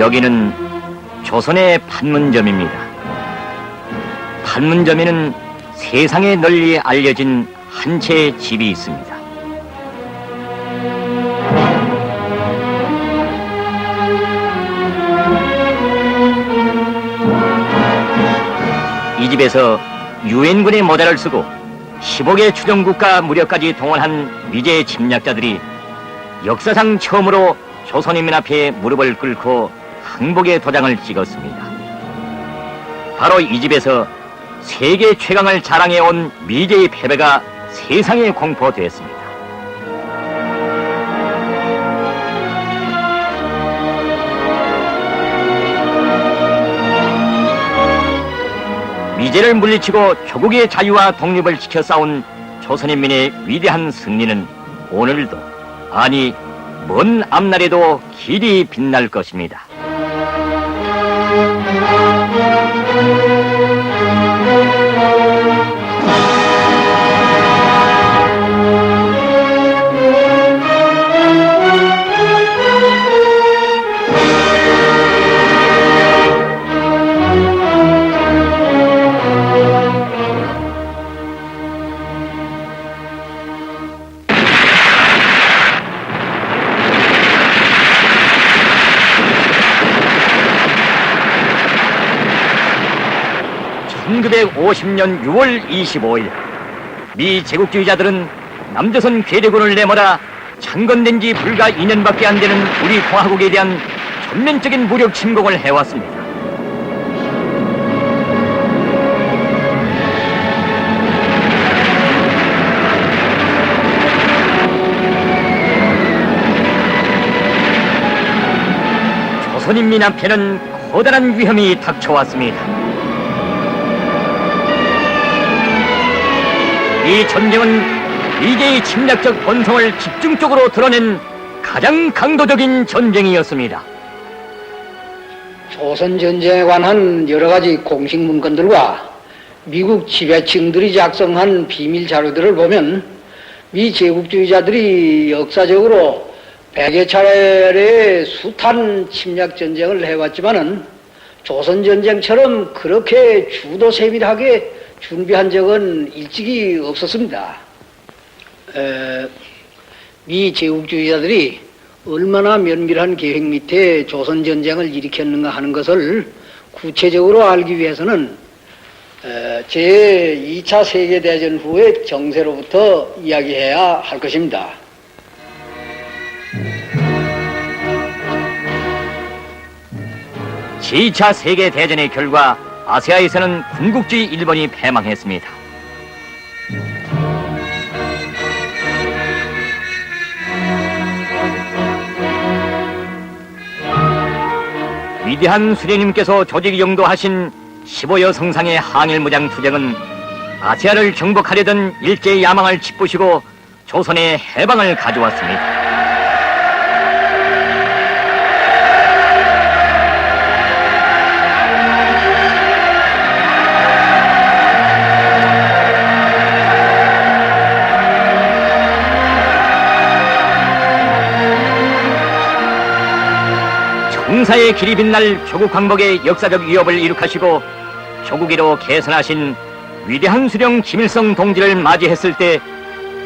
여기는 조선의 판문점입니다. 판문점에는 세상에 널리 알려진 한 채의 집이 있습니다. 이 집에서 유엔군의 모자를 쓰고 15개 추종국가 무력까지 동원한 미제 침략자들이 역사상 처음으로 조선인민 앞에 무릎을 꿇고 항복의 도장을 찍었습니다. 바로 이 집에서 세계 최강을 자랑해온 미제의 패배가 세상에 공포되었습니다. 미제를 물리치고 조국의 자유와 독립을 지켜 싸운 조선인민의 위대한 승리는 오늘도, 아니 먼 앞날에도 길이 빛날 것입니다. (1950년 6월 25일) 미 제국주의자들은 남조선 괴뢰군을 내몰아 창건된 지 불과 2년밖에 안 되는 우리 공화국에 대한 전면적인 무력 침공을 해왔습니다. 조선인민 앞에는 커다란 위험이 닥쳐왔습니다. 이 전쟁은 미제의 침략적 본성을 집중적으로 드러낸 가장 강도적인 전쟁이었습니다. 조선전쟁에 관한 여러 가지 공식 문건들과 미국 지배층들이 작성한 비밀 자료들을 보면 미 제국주의자들이 역사적으로 100여 차례의 숱한 침략 전쟁을 해왔지만은 조선전쟁처럼 그렇게 주도 세밀하게 준비한 적은 일찍이 없었습니다. 미 제국주의자들이 얼마나 면밀한 계획 밑에 조선전쟁을 일으켰는가 하는 것을 구체적으로 알기 위해서는 제2차 세계대전 후의 정세로부터 이야기해야 할 것입니다. 제2차 세계대전의 결과 아시아에서는 군국주의 일본이 패망했습니다. 위대한 수령님께서 조직 영도하신 15여 성상의 항일무장 투쟁은 아시아를 정복하려던 일제의 야망을 짓부시고 조선의 해방을 가져왔습니다. 정사의 길이 빛날 조국 광복의 역사적 위협을 이룩하시고 조국이로 계선하신 위대한 수령 김일성 동지를 맞이했을 때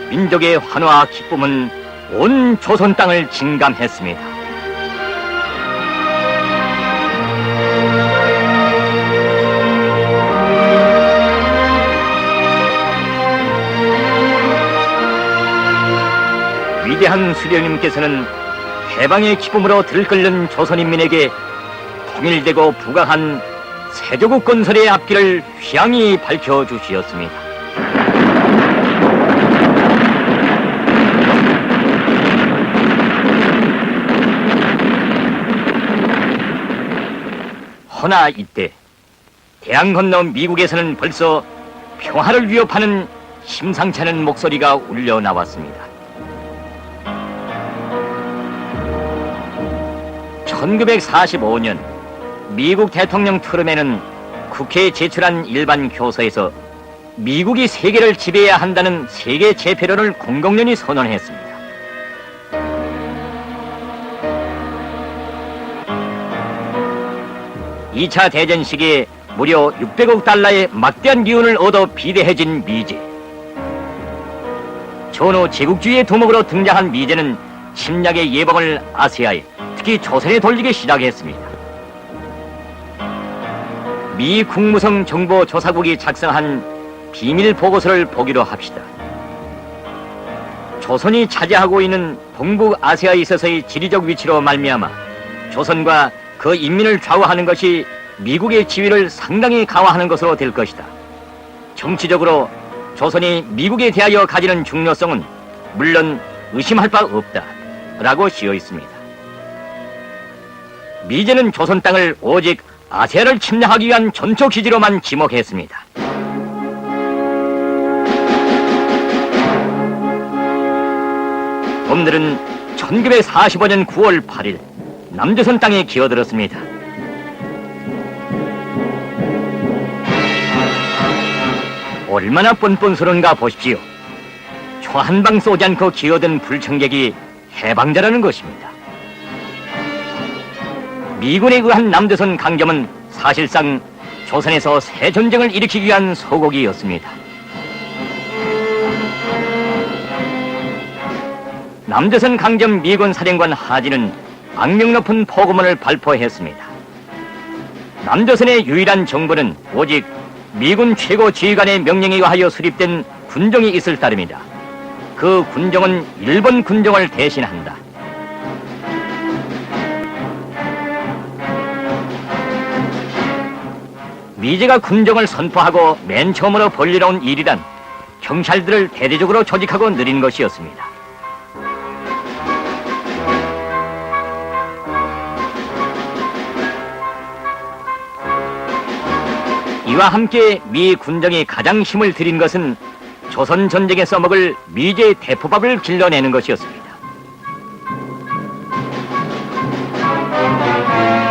민족의 환호와 기쁨은 온 조선 땅을 진감했습니다. 위대한 수령님께서는 해방의 기쁨으로 들끓는 조선인민에게 통일되고 부강한 세조국 건설의 앞길을 휘황히 밝혀주시었습니다. 허나 이때 대양 건너 미국에서는 벌써 평화를 위협하는 심상치 않은 목소리가 울려 나왔습니다. 1945년 미국 대통령 트럼에는 국회에 제출한 일반 교서에서 미국이 세계를 지배해야 한다는 세계 제패론을 공공연히 선언했습니다. 2차 대전 시기에 무려 600억 달러의 막대한 기운을 얻어 비대해진 미제. 전후 제국주의의 두목으로 등장한 미제는 침략의 예방을 아시아에, 특히 조선에 돌리기 시작했습니다. 미 국무성 정보조사국이 작성한 비밀 보고서를 보기로 합시다. 조선이 차지하고 있는 동북아시아에 있어서의 지리적 위치로 말미암아 조선과 그 인민을 좌우하는 것이 미국의 지위를 상당히 강화하는 것으로 될 것이다. 정치적으로 조선이 미국에 대하여 가지는 중요성은 물론 의심할 바 없다 라고 씌어 있습니다. 미제는 조선 땅을 오직 아시아를 침략하기 위한 전초 기지로만 지목했습니다. 놈들은 1945년 9월 8일 남조선 땅에 기어들었습니다. 얼마나 뻔뻔스러운가 보십시오. 초 한 방 쏘지 않고 기어든 불청객이 해방자라는 것입니다. 미군에 의한 남조선 강점은 사실상 조선에서 새 전쟁을 일으키기 위한 소고기였습니다. 남조선 강점 미군 사령관 하진은 악명 높은 포고문을 발표했습니다. 남조선의 유일한 정부는 오직 미군 최고 지휘관의 명령에 의하여 수립된 군종이 있을 따름이다. 그 군종은 일본 군종을 대신한다. 미제가 군종을 선포하고 맨 처음으로 벌려놓은 일이란 경찰들을 대대적으로 조직하고 늘린 것이었습니다. 이와 함께 미 군정이 가장 힘을 들인 것은 조선 전쟁에 써먹을 미제 대포밥을 길러내는 것이었습니다.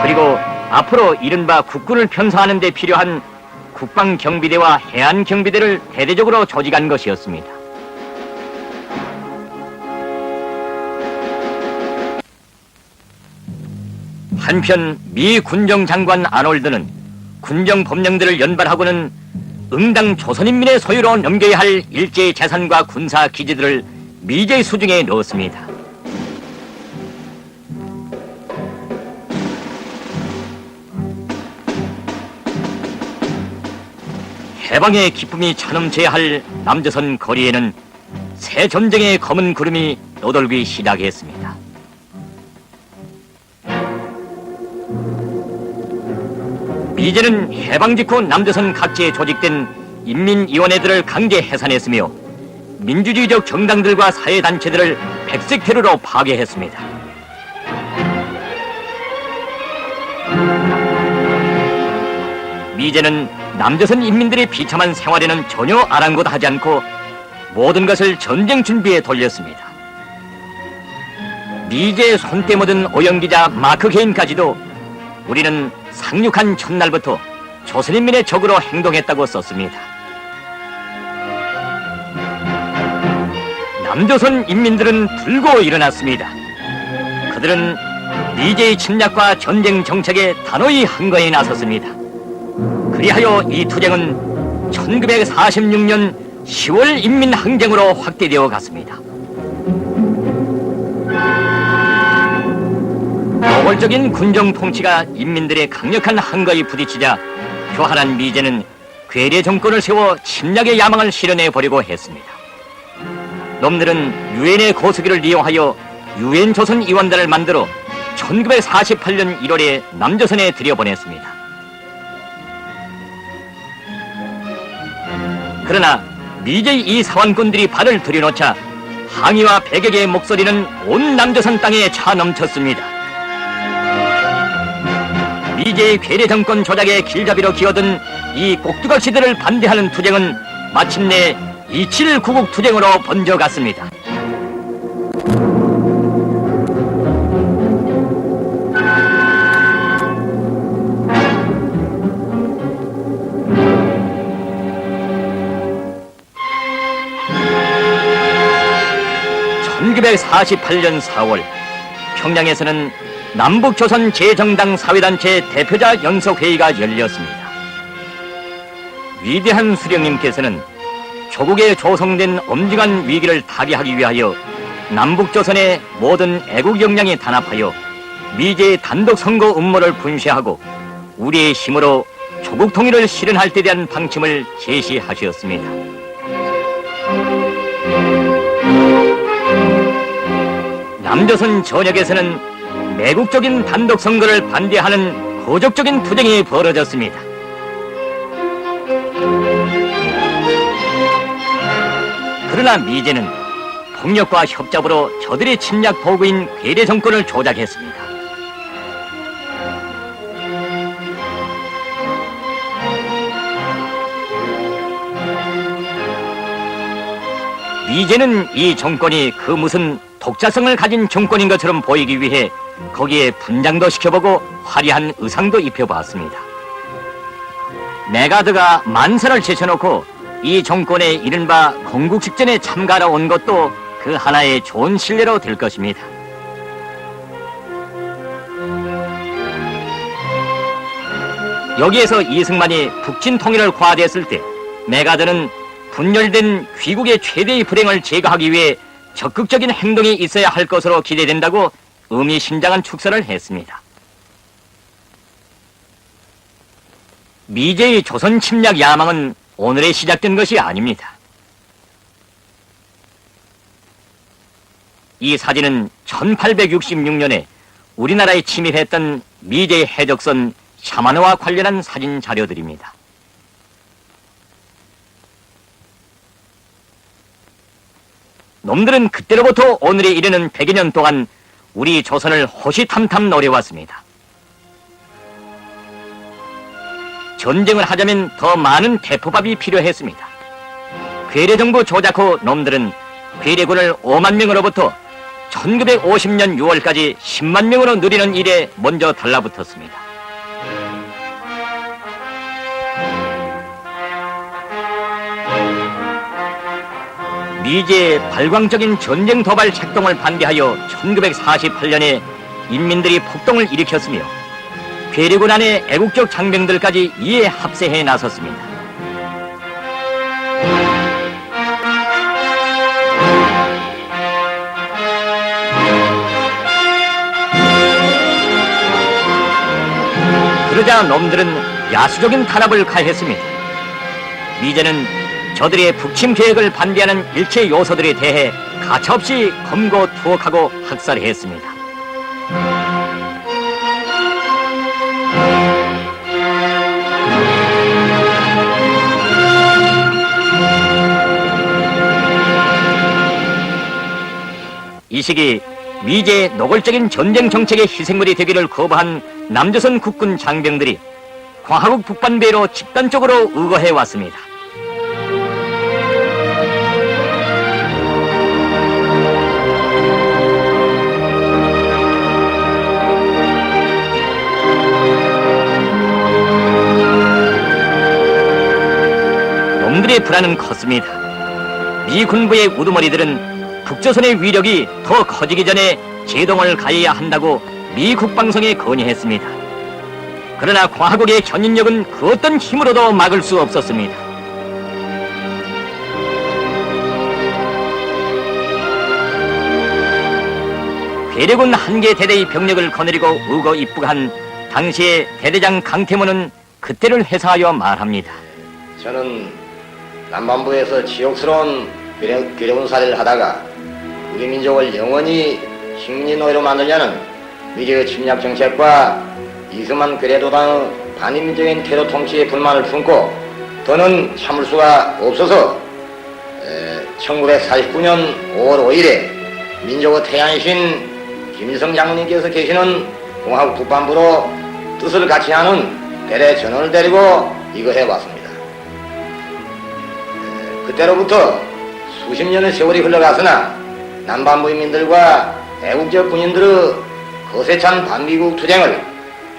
그리고 앞으로 이른바 국군을 편성하는 데 필요한 국방경비대와 해안경비대를 대대적으로 조직한 것이었습니다. 한편 미 군정 장관 아놀드는 군정 법령들을 연발하고는 응당 조선인민의 소유로 넘겨야 할 일제의 재산과 군사 기지들을 미제 수중에 넣었습니다. 해방의 기쁨이 차넘쳐야 할 남조선 거리에는 새 전쟁의 검은 구름이 떠돌기 시작했습니다. 미제는 해방 직후 남조선 각지에 조직된 인민위원회들을 강제 해산했으며 민주주의적 정당들과 사회단체들을 백색 테러로 파괴했습니다. 미제는 남조선 인민들의 비참한 생활에는 전혀 아랑곳하지 않고 모든 것을 전쟁 준비에 돌렸습니다. 미제의 손때 묻은 오영기자 마크 게인까지도 우리는 상륙한 첫날부터 조선인민의 적으로 행동했다고 썼습니다. 남조선 인민들은 들고 일어났습니다. 그들은 미제의 침략과 전쟁 정책에 단호히 항거에 나섰습니다. 그리하여 이 투쟁은 1946년 10월 인민항쟁으로 확대되어 갔습니다. 노골적인 군정 통치가 인민들의 강력한 항거에 부딪히자 교활한 미제는 괴뢰 정권을 세워 침략의 야망을 실현해 보려고 했습니다. 놈들은 유엔의 고수기를 이용하여 유엔 조선 이원단을 만들어 1948년 1월에 남조선에 들여보냈습니다. 그러나 미제의 이 사원꾼들이 발을 들여놓자 항의와 배격의 목소리는 온 남조선 땅에 차 넘쳤습니다. 미제의 괴뢰 정권 조작의 길잡이로 기어든 이 꼭두각시들을 반대하는 투쟁은 마침내 27구국 투쟁으로 번져갔습니다. (1948년 4월) 평양에서는 남북조선 재정당 사회단체 대표자 연석회의가 열렸습니다. 위대한 수령님께서는 조국에 조성된 엄중한 위기를 타개하기 위하여 남북조선의 모든 애국 역량이 단합하여 미제의 단독 선거 음모를 분쇄하고 우리의 힘으로 조국 통일을 실현할 때 대한 방침을 제시하셨습니다. 남조선 전역에서는 매국적인 단독 선거를 반대하는 거적적인 투쟁이 벌어졌습니다. 그러나 미제는 폭력과 협잡으로 저들의 침략 도구인 괴뢰 정권을 조작했습니다. 미제는 이 정권이 그 무슨 독자성을 가진 정권인 것처럼 보이기 위해 거기에 분장도 시켜보고 화려한 의상도 입혀봤습니다. 메가드가 만세를 제쳐놓고 이 정권의 이른바 건국식전에 참가하러 온 것도 그 하나의 좋은 신뢰로 될 것입니다. 여기에서 이승만이 북진 통일을 과대했을 때 메가드는 분열된 귀국의 최대의 불행을 제거하기 위해 적극적인 행동이 있어야 할 것으로 기대된다고 의미심장한 축설을 했습니다. 미제의 조선 침략 야망은 오늘에 시작된 것이 아닙니다. 이 사진은 1866년에 우리나라에 침입했던 미제의 해적선 샤마노와 관련한 사진 자료들입니다. 놈들은 그때로부터 오늘에 이르는 100여 년 동안 우리 조선을 호시탐탐 노려왔습니다. 전쟁을 하자면 더 많은 대포밥이 필요했습니다. 괴뢰정부 조작 후 놈들은 괴뢰군을 5만 명으로부터 1950년 6월까지 10만 명으로 늘리는 일에 먼저 달라붙었습니다. 미제의 발광적인 전쟁 도발 책동을 반대하여 1948년에 인민들이 폭동을 일으켰으며 괴뢰군 안의 애국적 장병들까지 이에 합세해 나섰습니다. 그러자 놈들은 야수적인 탄압을 가했습니다. 미제는 저들의 북침 계획을 반대하는 일체 요소들에 대해 가차없이 검거 투옥하고 학살했습니다. 이 시기 미제의 노골적인 전쟁 정책의 희생물이 되기를 거부한 남조선 국군 장병들이 광화국 북반배로 집단적으로 의거해 왔습니다. 놈들의 불안은 컸습니다. 미 군부의 우두머리들은 북조선의 위력이 더 커지기 전에 제동을 가해야 한다고 미 국방성에 건의했습니다. 그러나 광화국의 견인력은 그 어떤 힘으로도 막을 수 없었습니다. 괴뢰군 한 개 대대의 병력을 거느리고 의거 입국한 당시의 대대장 강태모는 그때를 회상하여 말합니다. 저는 남반부에서 지옥스러운 괴뢰군사를 하다가 우리 민족을 영원히 식민지 노예로 만들려는 미제의 침략 정책과 이승만 괴뢰도당의 반인민적인 테러 통치에 불만을 품고 더는 참을 수가 없어서 1949년 5월 5일에 민족의 태양이신 김일성 장군님께서 계시는 공화국 북반부로 뜻을 같이 하는 대대 전원을 데리고 이거 해왔습니다. 그때로부터 수십 년의 세월이 흘러갔으나 남반부 인민들과 애국적 군인들의 거세찬 반미국 투쟁을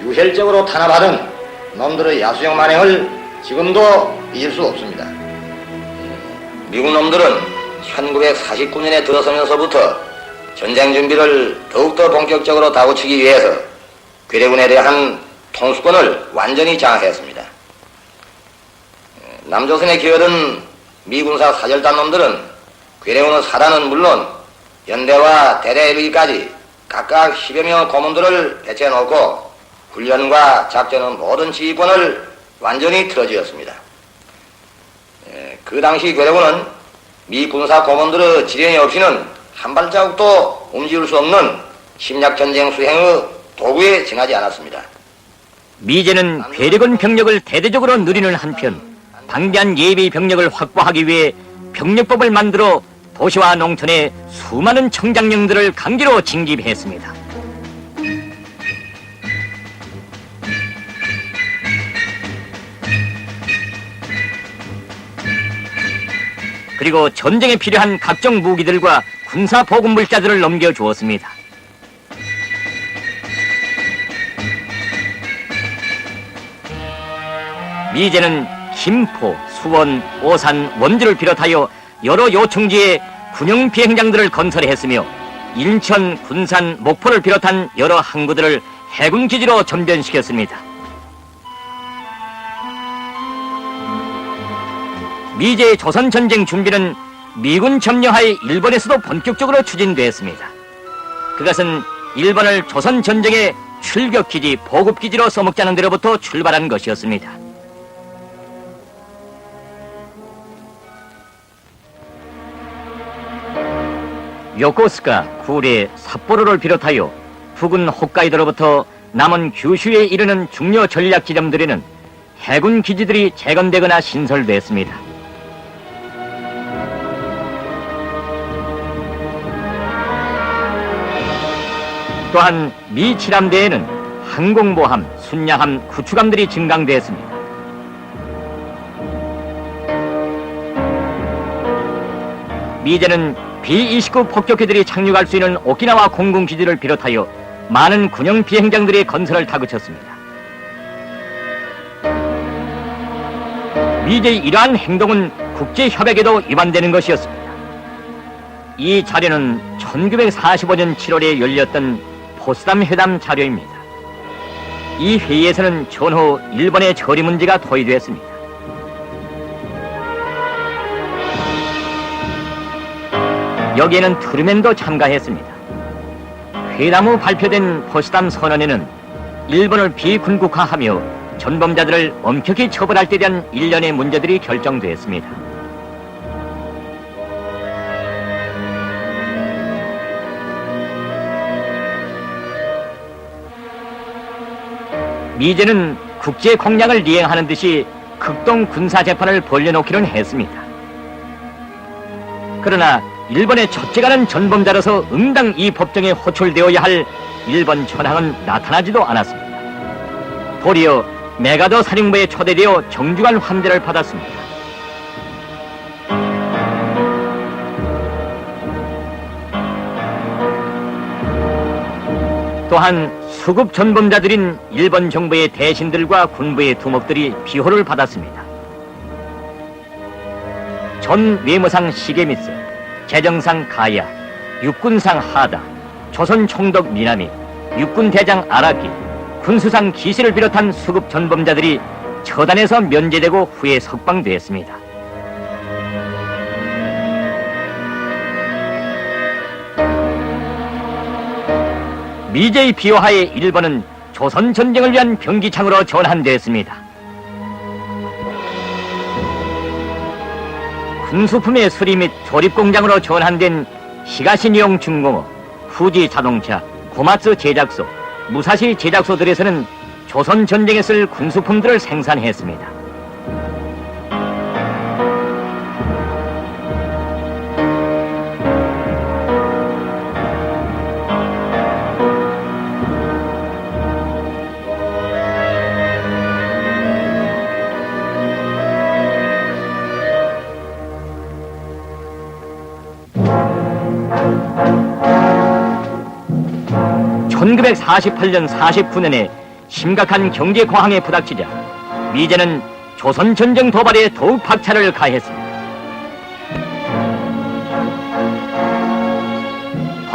유혈적으로 탄압하던 놈들의 야수적 만행을 지금도 잊을 수 없습니다. 미국 놈들은 1949년에 들어서면서부터 전쟁 준비를 더욱더 본격적으로 다구치기 위해서 괴뢰군에 대한 통수권을 완전히 장악했습니다. 남조선에 기어든 미군사 사절단 놈들은 괴뢰군의 사단은 물론 연대와 대대 일기까지 각각 10여 명의 고문들을 배치해놓고 훈련과 작전의 모든 지휘권을 완전히 틀어쥐었습니다. 그 당시 괴뢰군은 미 군사 고문들의 지령이 없이는 한 발자국도 움직일 수 없는 심리전쟁 수행의 도구에 지나지 않았습니다. 미제는 괴뢰군 병력을 대대적으로 누리는 한편 방대한 예비 병력을 확보하기 위해 병력법을 만들어 도시와 농촌에 수많은 청장령들을 강제로 징집했습니다. 그리고 전쟁에 필요한 각종 무기들과 군사 보급 물자들을 넘겨주었습니다. 미제는 김포, 수원, 오산, 원주를 비롯하여 여러 요충지에 군용 비행장들을 건설했으며 인천, 군산, 목포를 비롯한 여러 항구들을 해군 기지로 전변시켰습니다. 미제의 조선전쟁 준비는 미군 점령하에 일본에서도 본격적으로 추진되었습니다. 그것은 일본을 조선전쟁의 출격기지, 보급기지로 써먹자는 데로부터 출발한 것이었습니다. 요코스카, 구레, 삿포로를 비롯하여 북은 홋카이도로부터 남은 규슈에 이르는 중요 전략 지점들에는 해군 기지들이 재건되거나 신설됐습니다. 또한 미 칠함대에는 항공모함, 순양함, 구축함들이 증강되었습니다. 미제는 B-29 폭격기들이 착륙할 수 있는 오키나와 공군기지를 비롯하여 많은 군용 비행장들의 건설을 다그쳤습니다. 미제의 이러한 행동은 국제협약에도 위반되는 것이었습니다. 이 자료는 1945년 7월에 열렸던 포스담 회담 자료입니다. 이 회의에서는 전후 일본의 처리 문제가 토의되었습니다. 여기에는 트루맨도 참가했습니다. 회담 후 발표된 포스담 선언에는 일본을 비군국화하며 전범자들을 엄격히 처벌할 때 대한 일련의 문제들이 결정되었습니다. 미제는 국제 공약을 이행하는 듯이 극동 군사 재판을 벌려놓기는 했습니다. 그러나 일본의 첫째가는 전범자로서 응당 이 법정에 호출되어야 할 일본 천황은 나타나지도 않았습니다. 도리어 메가더 사령부에 초대되어 정중한 환대를 받았습니다. 또한 수급 전범자들인 일본 정부의 대신들과 군부의 두목들이 비호를 받았습니다. 전 외무상 시게미스, 재정상 가야, 육군상 하다, 조선 총독 미나미, 육군대장 아라키, 군수상 기시를 비롯한 수급 전범자들이 처단에서 면제되고 후에 석방되었습니다. 미제의 비호하에 일본은 조선 전쟁을 위한 병기창으로 전환되었습니다. 군수품의 수리 및 조립 공장으로 전환된 히가시니용 중공업, 후지 자동차, 고마츠 제작소, 무사시 제작소들에서는 조선 전쟁에 쓸 군수품들을 생산했습니다. (1948년 49년에) 심각한 경제 과항에 부닥치자 미제는 조선 전쟁 도발에 더욱 박차를 가했습니다.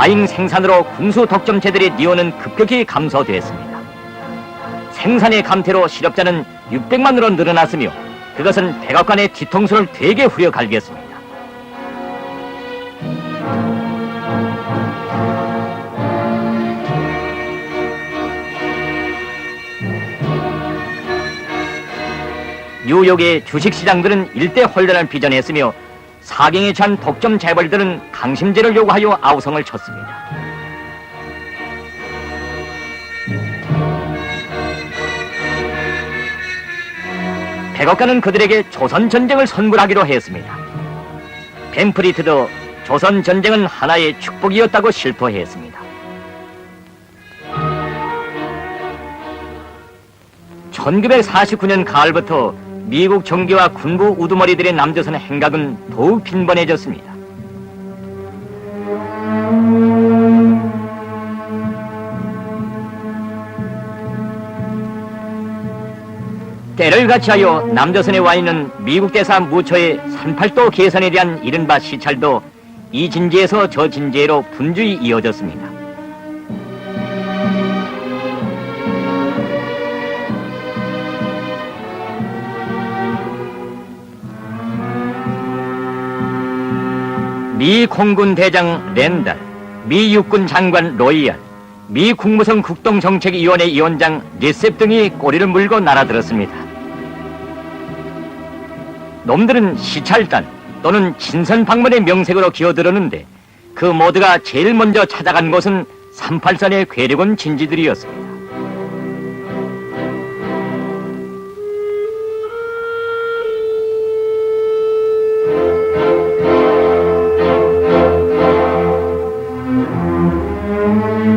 과잉 생산으로 군수 독점체들이 니오는 급격히 감소되었습니다. 생산의 감퇴로 실업자는 600만으로 늘어났으며 그것은 백악관의 뒤통수를 되게 후려갈겼습니다. 뉴욕의 주식시장들은 일대 혼란을 빚어냈으며 사경에 찬 독점 재벌들은 강심제를 요구하여 아우성을 쳤습니다. 백악관은 그들에게 조선전쟁을 선물하기로 했습니다. 벤프리트도 조선전쟁은 하나의 축복이었다고 실토했습니다. 1949년 가을부터 미국 정계와 군부 우두머리들의 남조선 행각은 더욱 빈번해졌습니다. 때를 같이하여 남조선에 와 있는 미국 대사 무초의 38도 개선에 대한 이른바 시찰도 이 진지에서 저 진지로 분주히 이어졌습니다. 미 공군 대장 랜달, 미 육군 장관 로이알, 미 국무성 국동정책위원회 위원장 리셉 등이 꼬리를 물고 날아들었습니다. 놈들은 시찰단 또는 친선 방문의 명색으로 기어들었는데 그 모두가 제일 먼저 찾아간 곳은 38선의 괴력원 진지들이었습니다.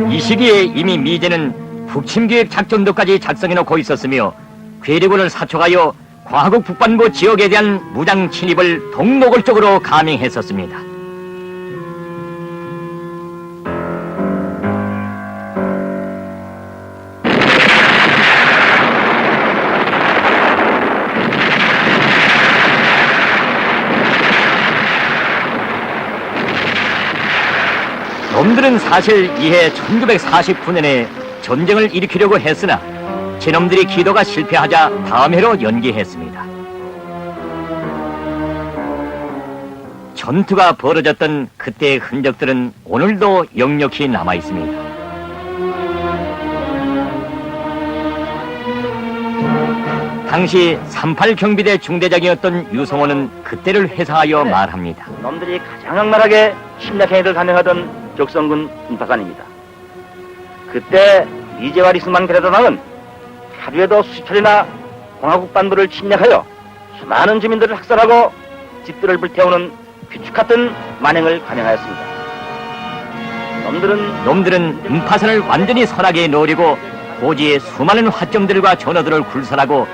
이 시기에 이미 미제는 북침기획 작전도까지 작성해놓고 있었으며 괴력원을 사촉하여 과국 북반부 지역에 대한 무장 침입을 동노골적으로 감행했었습니다. 놈들은 사실 이해 1949년에 전쟁을 일으키려고 했으나 제놈들이 기도가 실패하자 다음 해로 연기했습니다. 전투가 벌어졌던 그때의 흔적들은 오늘도 역력히 남아있습니다. 당시 38 경비대 중대장이었던 유성호는 그때를 회상하여 말합니다. 놈들이 가장 악랄하게 침략행위를 감행하던 적성군 인파관입니다. 그때 미제와 리스만 게레다당은 하루에도 수십 차례나 공화국 반부를 침략하여 수많은 주민들을 학살하고 집들을 불태우는 귀축 같은 만행을 감행하였습니다. 놈들은 음파선을 완전히 선하게 노리고 고지에 수많은 화점들과 전어들을 굴선하고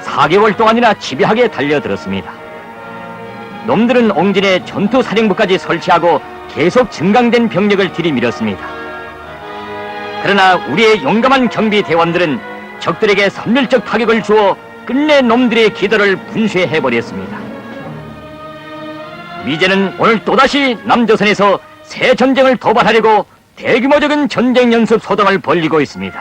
4개월 동안이나 집요하게 달려들었습니다. 놈들은 옹진에 전투사령부까지 설치하고 계속 증강된 병력을 들이밀었습니다. 그러나 우리의 용감한 경비대원들은 적들에게 선멸적 타격을 주어 끝내 놈들의 기도를 분쇄해버렸습니다. 미제는 오늘 또다시 남조선에서 새 전쟁을 도발하려고 대규모적인 전쟁 연습 소동을 벌이고 있습니다.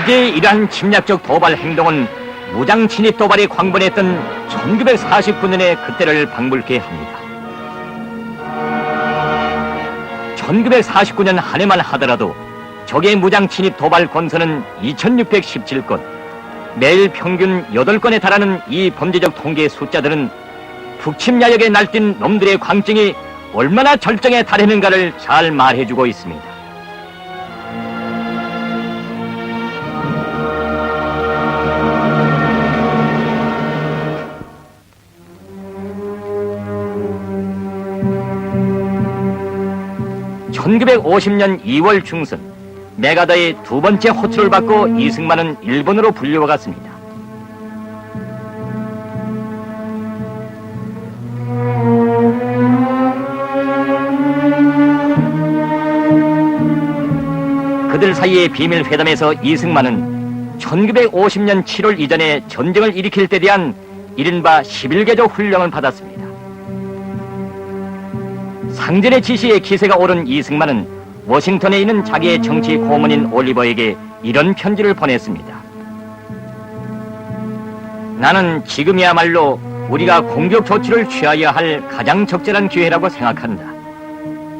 이제 이러한 침략적 도발 행동은 무장 진입 도발이 광번했던 1949년의 그때를 방불케 합니다. 1949년 한 해만 하더라도 적의 무장 진입 도발 건선은 2617건, 매일 평균 8건에 달하는 이 범죄적 통계 숫자들은 북침 야역에 날뛴 놈들의 광증이 얼마나 절정에 달했는가를 잘 말해주고 있습니다. (1950년 2월) 중순 메가더의 두 번째 호출을 받고 이승만은 일본으로 불려갔습니다. 사이의 비밀 회담에서 이승만은 1950년 7월 이전에 전쟁을 일으킬 때 대한 이른바 11개조 훈령을 받았습니다. 상전의 지시에 기세가 오른 이승만은 워싱턴에 있는 자기의 정치 고문인 올리버에게 이런 편지를 보냈습니다. 나는 지금이야말로 우리가 공격 조치를 취하여야 할 가장 적절한 기회라고 생각한다.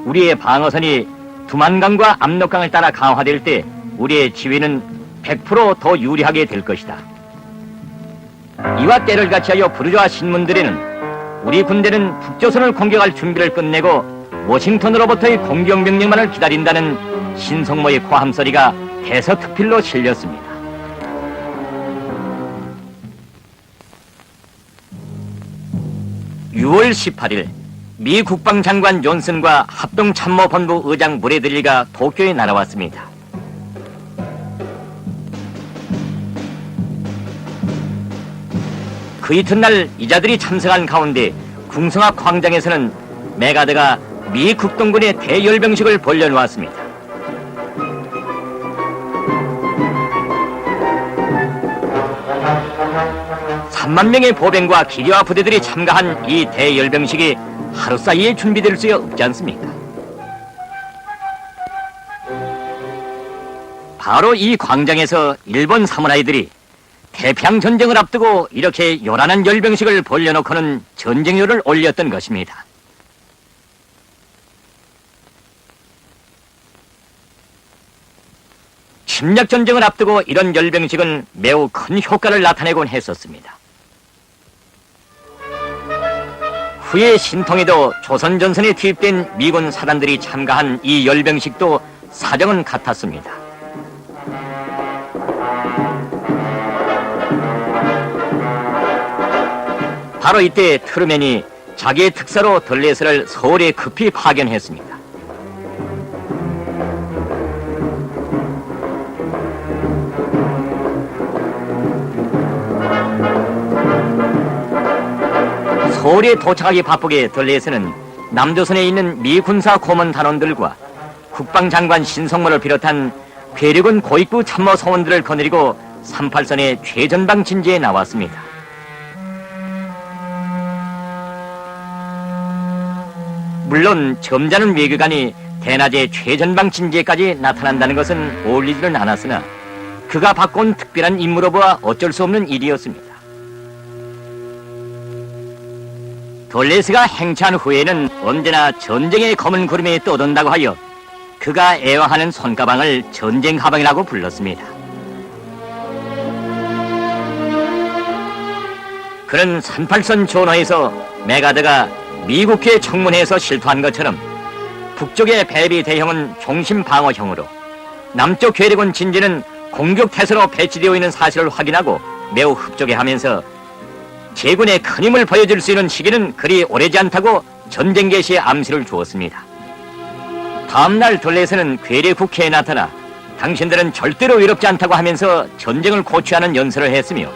우리의 방어선이 두만강과 압록강을 따라 강화될 때 우리의 지위는 100% 더 유리하게 될 것이다. 이와 때를 같이하여 부르주아 신문들에는 우리 군대는 북조선을 공격할 준비를 끝내고 워싱턴으로부터의 공격 명령만을 기다린다는 신성모의 고함소리가 대서특필로 실렸습니다. (6월 18일) 미 국방장관 존슨과 합동참모본부 의장 브래들리가 도쿄에 날아왔습니다. 그 이튿날 이자들이 참석한 가운데 궁성 앞 광장에서는 메가드가 미 국동군의 대열병식을 벌려놓았습니다. 3만 명의 보병과 기류와 부대들이 참가한 이 대열병식이 하루 사이에 준비될 수 없지 않습니까? 바로 이 광장에서 일본 사무라이들이 태평양 전쟁을 앞두고 이렇게 요란한 열병식을 벌려놓고는 전쟁료를 올렸던 것입니다. 침략 전쟁을 앞두고 이런 열병식은 매우 큰 효과를 나타내곤 했었습니다. 후에 신통에도 조선 전선에 투입된 미군 사단들이 참가한 이 열병식도 사정은 같았습니다. 바로 이때 트루맨이 자기의 특사로 덜레스를 서울에 급히 파견했습니다. 서울에 도착하기 바쁘게 덜레스는 남조선에 있는 미 군사 고문 단원들과 국방장관 신성모를 비롯한 괴력은 고위급 참모 사원들을 거느리고 38선의 최전방 진지에 나왔습니다. 물론 점잖은 외교관이 대낮에 최전방 진지에까지 나타난다는 것은 어울리지는 않았으나 그가 바꾼 특별한 임무로보아 어쩔 수 없는 일이었습니다. 덜레스가 행차한 후에는 언제나 전쟁의 검은 구름이 떠돈다고 하여 그가 애화하는 손가방을 전쟁 가방이라고 불렀습니다. 그는 38선 전호에서 메가드가 미국해 청문회에서 실토한 것처럼 북쪽의 배비 대형은 중심 방어형으로 남쪽 괴력군 진지는 공격 태세로 배치되어 있는 사실을 확인하고 매우 흡족해하면서 제군의 큰 힘을 보여줄 수 있는 시기는 그리 오래지 않다고 전쟁 개시에 암시를 주었습니다. 다음날 덜레스는 괴뢰 국회에 나타나 당신들은 절대로 외롭지 않다고 하면서 전쟁을 고취하는 연설을 했으며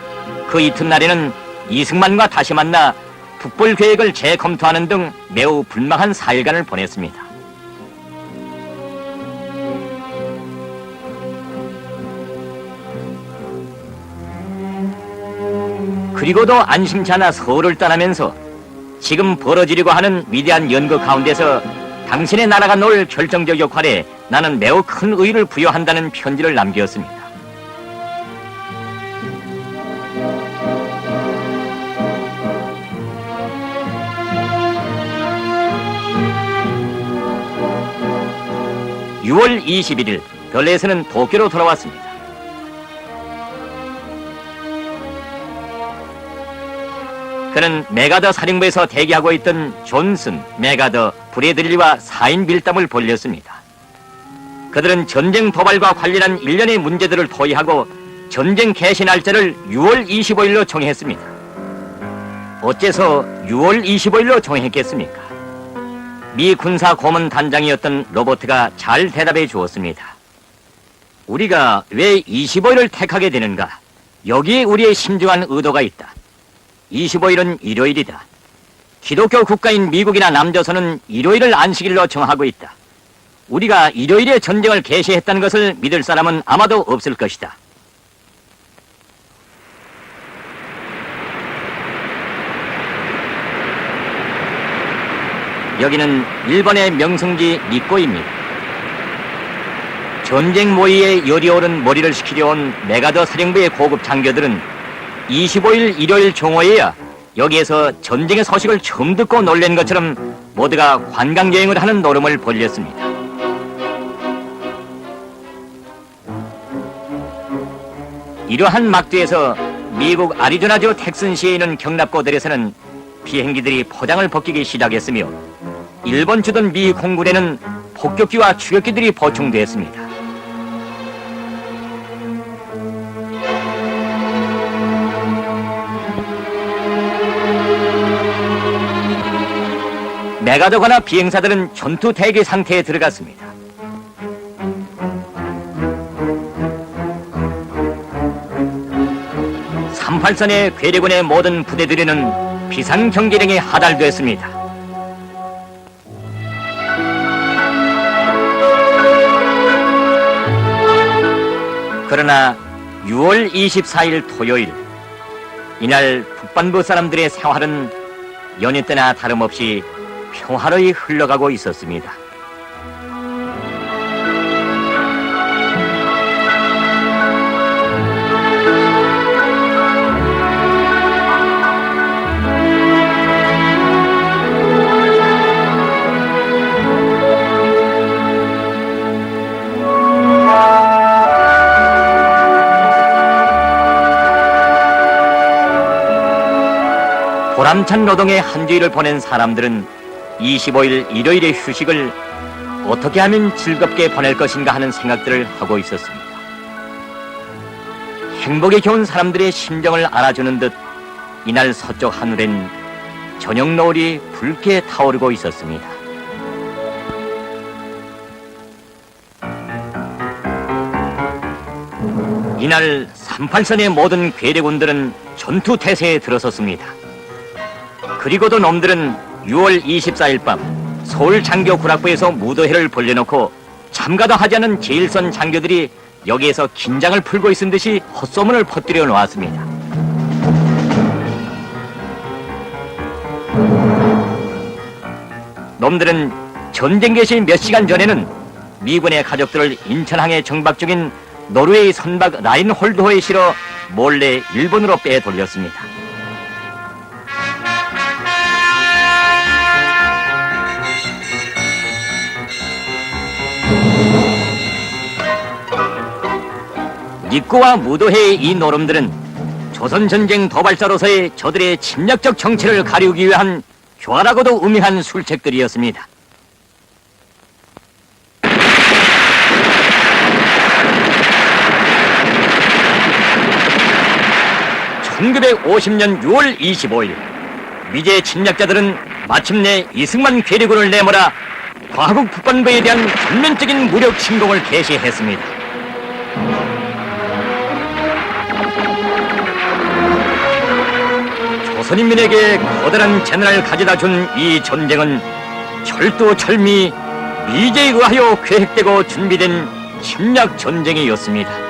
그 이튿날에는 이승만과 다시 만나 북벌 계획을 재검토하는 등 매우 불망한 4일간을 보냈습니다. 그리고도 안심치 않아 서울을 떠나면서 지금 벌어지려고 하는 위대한 연극 가운데서 당신의 나라가 놓을 결정적 역할에 나는 매우 큰 의의를 부여한다는 편지를 남겼습니다. (6월 21일) 덜레스는 도쿄로 돌아왔습니다. 그는 메가더 사령부에서 대기하고 있던 존슨, 메가더, 브래들리와 4인 밀담을 벌였습니다. 그들은 전쟁 도발과 관련한 일련의 문제들을 토의하고 전쟁 개시 날짜를 6월 25일로 정했습니다. 어째서 6월 25일로 정했겠습니까? 미 군사 고문 단장이었던 로버트가 잘 대답해 주었습니다. 우리가 왜 25일을 택하게 되는가? 여기에 우리의 심중한 의도가 있다. 25일은 일요일이다. 기독교 국가인 미국이나 남조선은 일요일을 안식일로 정하고 있다. 우리가 일요일에 전쟁을 개시했다는 것을 믿을 사람은 아마도 없을 것이다. 여기는 일본의 명성지 니꼬입니다. 전쟁 모의에 열이 오른 머리를 식히려 온 메가더 사령부의 고급 장교들은 25일 일요일 종호에야 여기에서 전쟁의 소식을 처음 듣고 놀란 것처럼 모두가 관광여행을 하는 노름을 벌였습니다. 이러한 막뒤에서 미국 아리조나주 텍슨시에 있는 경납고들에서는 비행기들이 포장을 벗기기 시작했으며 일본 주둔 미 공군에는 폭격기와 추격기들이 보충되었습니다. 메가더거나 비행사들은 전투 대기 상태에 들어갔습니다. (38선의) 괴뢰군의 모든 부대들에는 비상 경계령이 하달됐습니다. 그러나 6월 24일 토요일, 이날 북반부 사람들의 생활은 여느 때나 다름없이 평화로이 흘러가고 있었습니다. 보람찬 노동의 한 주일을 보낸 사람들은 25일 일요일의 휴식을 어떻게 하면 즐겁게 보낼 것인가 하는 생각들을 하고 있었습니다. 행복에 겨운 사람들의 심정을 알아주는 듯 이날 서쪽 하늘엔 저녁 노을이 붉게 타오르고 있었습니다. 이날 38선의 모든 괴뢰군들은 전투 태세에 들어섰습니다. 그리고도 놈들은 6월 24일 밤 서울 장교 구락부에서 무도회를 벌려놓고 참가도 하지 않은 제1선 장교들이 여기에서 긴장을 풀고 있은 듯이 헛소문을 퍼뜨려 놓았습니다. 놈들은 전쟁 개시 몇 시간 전에는 미군의 가족들을 인천항에 정박 중인 노르웨이 선박 라인홀드호에 실어 몰래 일본으로 빼돌렸습니다. 니꼬와 무도회의 이 노름들은 조선전쟁 도발자로서의 저들의 침략적 정체를 가리우기 위한 교활하고도 음흉한 술책들이었습니다. 1950년 6월 25일 미제 침략자들은 마침내 이승만 괴뢰군을 내몰아 과국 북반부에 대한 전면적인 무력 침공을 개시했습니다. 조선인민에게 거대한 재난을 가져다 준 이 전쟁은 철두철미 미제에 의하여 계획되고 준비된 침략 전쟁이었습니다.